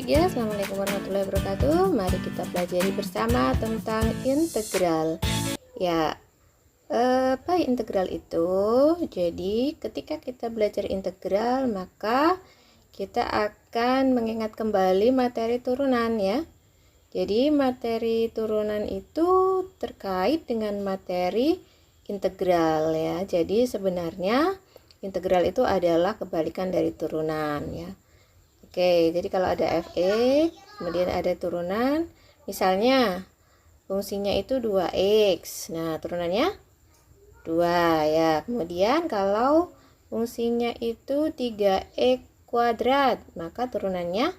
Baik ya, assalamualaikum warahmatullahi wabarakatuh. Mari kita pelajari bersama tentang integral. Ya, apa integral itu? Jadi ketika kita belajar integral, maka kita akan mengingat kembali materi turunan ya. Jadi materi turunan itu terkait dengan materi integral ya. Jadi sebenarnya integral itu adalah kebalikan dari turunan ya. Oke, jadi kalau ada fx, kemudian ada turunan, misalnya fungsinya itu 2x. Nah, turunannya 2 ya. Kemudian kalau fungsinya itu 3x kuadrat, maka turunannya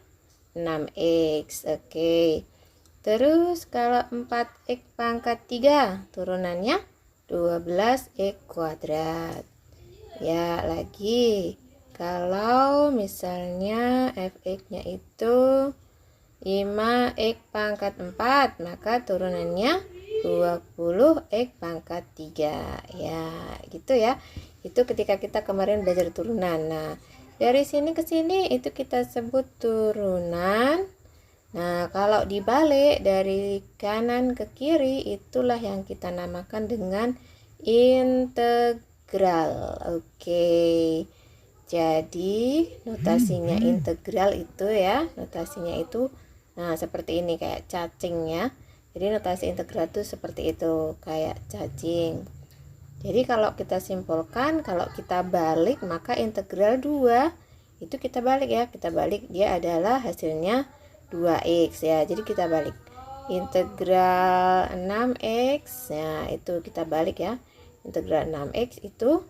6x. Oke. Terus kalau 4x pangkat 3, turunannya 12x kuadrat. Ya, lagi kalau misalnya fx-nya itu 5x pangkat 4, maka turunannya 20x pangkat 3. Ya, gitu ya. Itu ketika kita kemarin belajar turunan. Nah, dari sini ke sini itu kita sebut turunan. Nah, kalau dibalik dari kanan ke kiri, itulah yang kita namakan dengan integral. Oke. Jadi notasinya integral itu ya, notasinya itu nah seperti ini kayak cacing ya. Jadi notasi integral itu seperti itu, kayak cacing. Jadi kalau kita simpulkan, kalau kita balik, maka integral 2 itu kita balik ya, kita balik dia adalah hasilnya 2x ya. Jadi kita balik integral 6x, nah itu kita balik ya, integral 6x itu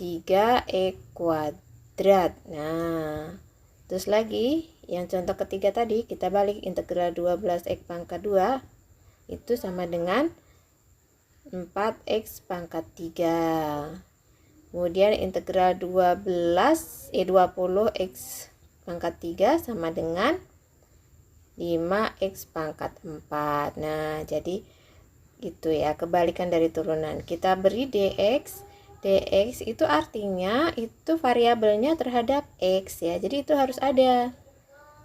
3x kuadrat. Nah, terus lagi yang contoh ketiga tadi kita balik, integral 12x pangkat 2 itu sama dengan 4x pangkat 3. Kemudian integral 20x pangkat 3 sama dengan 5x pangkat 4. Nah, jadi gitu ya, kebalikan dari turunan. Kita beri dx. Dx itu artinya itu variabelnya terhadap x ya. Jadi itu harus ada.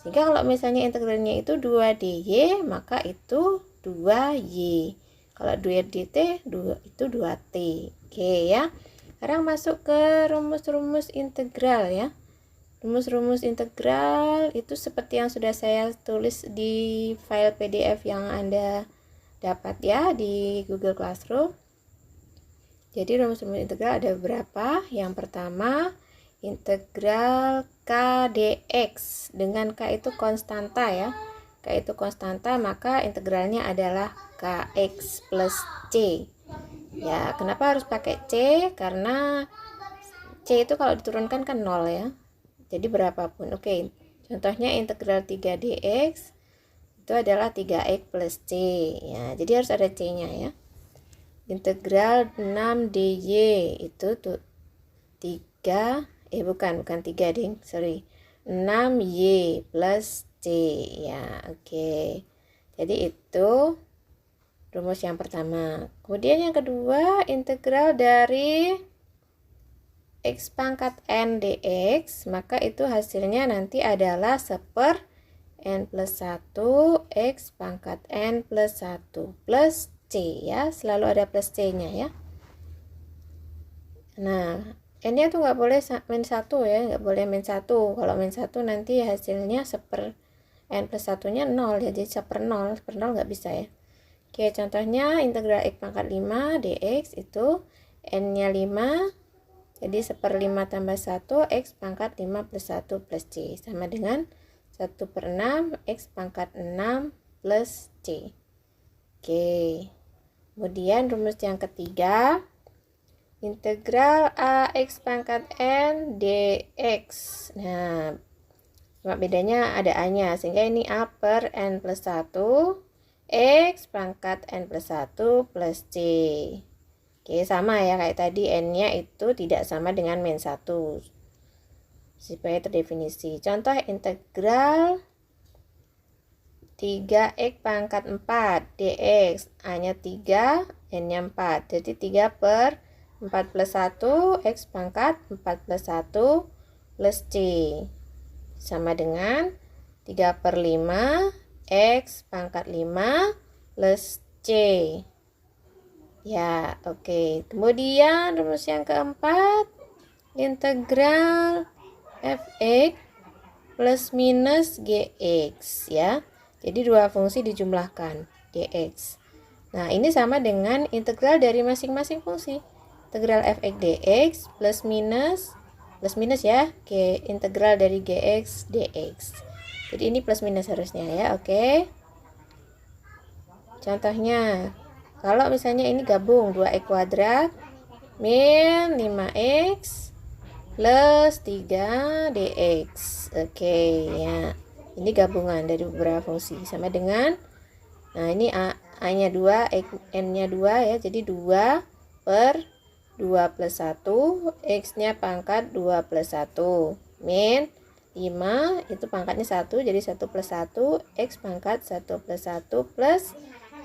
Sehingga kalau misalnya integralnya itu 2dy, maka itu 2y. Kalau 2dt itu 2t. Oke ya. Sekarang masuk ke rumus-rumus integral ya. Rumus-rumus integral itu seperti yang sudah saya tulis di file PDF yang Anda dapat ya di Google Classroom. Jadi rumus-rumus integral ada beberapa. Yang pertama, integral k dx. Dengan k itu konstanta ya. K itu konstanta, maka integralnya adalah kx plus c. Ya, kenapa harus pakai c? Karena c itu kalau diturunkan kan 0 ya. Jadi berapapun. Oke. Contohnya integral 3 dx itu adalah 3x plus c. Ya, jadi harus ada c-nya ya. Integral 6 dy itu tuh 3 bukan 3 ding, sorry, 6y plus c ya. Oke. Jadi itu rumus yang pertama. Kemudian yang kedua, integral dari x pangkat n dx, maka itu hasilnya nanti adalah 1 n plus 1 x pangkat n plus 1 plus c ya, selalu ada plus c nya ya. Nah, n nya tuh nggak boleh min 1 ya, nggak boleh min 1. Kalau min 1 nanti hasilnya 1 n plus 1 nya 0 ya, jadi 1/0 nggak bisa ya. Oke, contohnya integral x pangkat 5 dx itu n nya 5, jadi 1/5 tambah 1 x pangkat 5 plus 1 plus c sama dengan 1/6 x pangkat 6 plus c. Oke. Kemudian rumus yang ketiga, integral ax pangkat n dx. Nah, cuma bedanya ada a-nya, sehingga ini a per n plus 1 x pangkat n plus 1 plus c. Oke, sama ya kayak tadi, n-nya itu tidak sama dengan min 1 supaya terdefinisi. Contoh integral 3x pangkat 4 dx, a-nya 3, n-nya 4. Jadi 3 per 4 plus 1 x pangkat 4 plus 1 plus c sama dengan 3/5 X pangkat 5 plus C. Ya, oke. Kemudian rumus yang keempat, integral fx plus minus gx ya. Jadi dua fungsi dijumlahkan, dx. Nah, ini sama dengan integral dari masing-masing fungsi. Integral fx dx plus minus ya, integral dari gx dx. Jadi ini plus minus harusnya ya, oke. Contohnya, kalau misalnya ini gabung 2x kuadrat min 5x plus 3 dx. Oke ya. Ini gabungan dari beberapa fungsi sama dengan, nah ini a-nya 2, n-nya 2 ya. Jadi 2 per 2 plus 1, x-nya pangkat 2 plus 1 min 5, itu pangkatnya 1, jadi 1 plus 1, x pangkat 1 plus 1 plus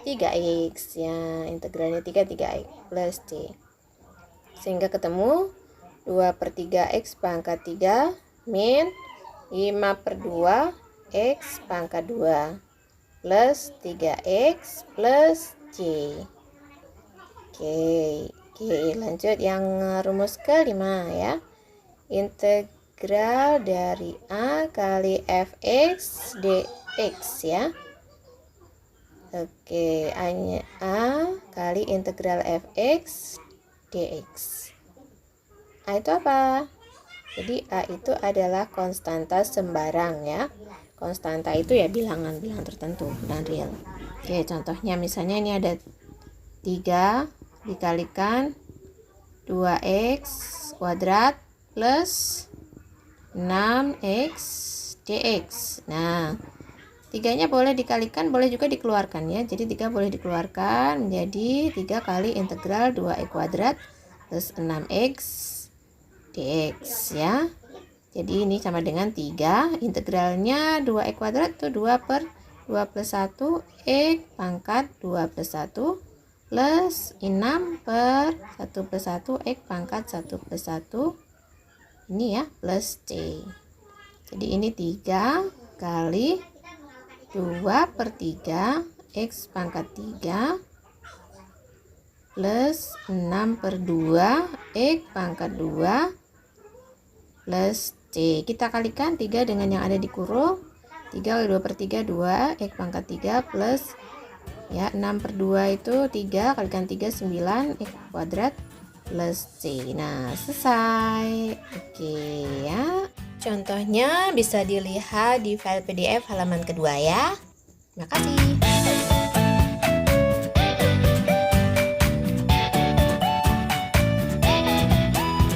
3x ya, integralnya 3x plus c, sehingga ketemu 2/3 x pangkat 3 min 5/2 x pangkat 2 plus 3x plus c. Oke, lanjut yang rumus kelima ya. Integral dari a kali fx dx ya. Oke, a-nya a kali integral fx dx. A itu apa? Jadi a itu adalah konstanta sembarang ya. Konstanta itu ya bilangan-bilangan tertentu dan real. Oke, contohnya misalnya ini ada 3 dikalikan 2x kuadrat plus 6x dx. Nah, 3-nya boleh dikalikan, boleh juga dikeluarkan ya. Jadi 3 boleh dikeluarkan menjadi 3 kali integral 2x kuadrat plus 6x dx ya. Jadi ini sama dengan 3, integralnya 2x kuadrat itu 2 per 2 plus 1 x pangkat 2 plus 1 plus 6 per 1 plus 1 x pangkat 1 plus 1 ini ya plus c. Jadi ini 3 kali 2/3 x pangkat 3 plus 6/2 x pangkat 2 plus c. Kita kalikan 3 dengan yang ada di kurung. 3 kali 2/3 2 x pangkat 3 plus ya 6/2 itu 3 kalikan 3 9 x kuadrat plus c. Nah, selesai. Oke ya. Contohnya bisa dilihat di file PDF halaman kedua ya. Terima kasih.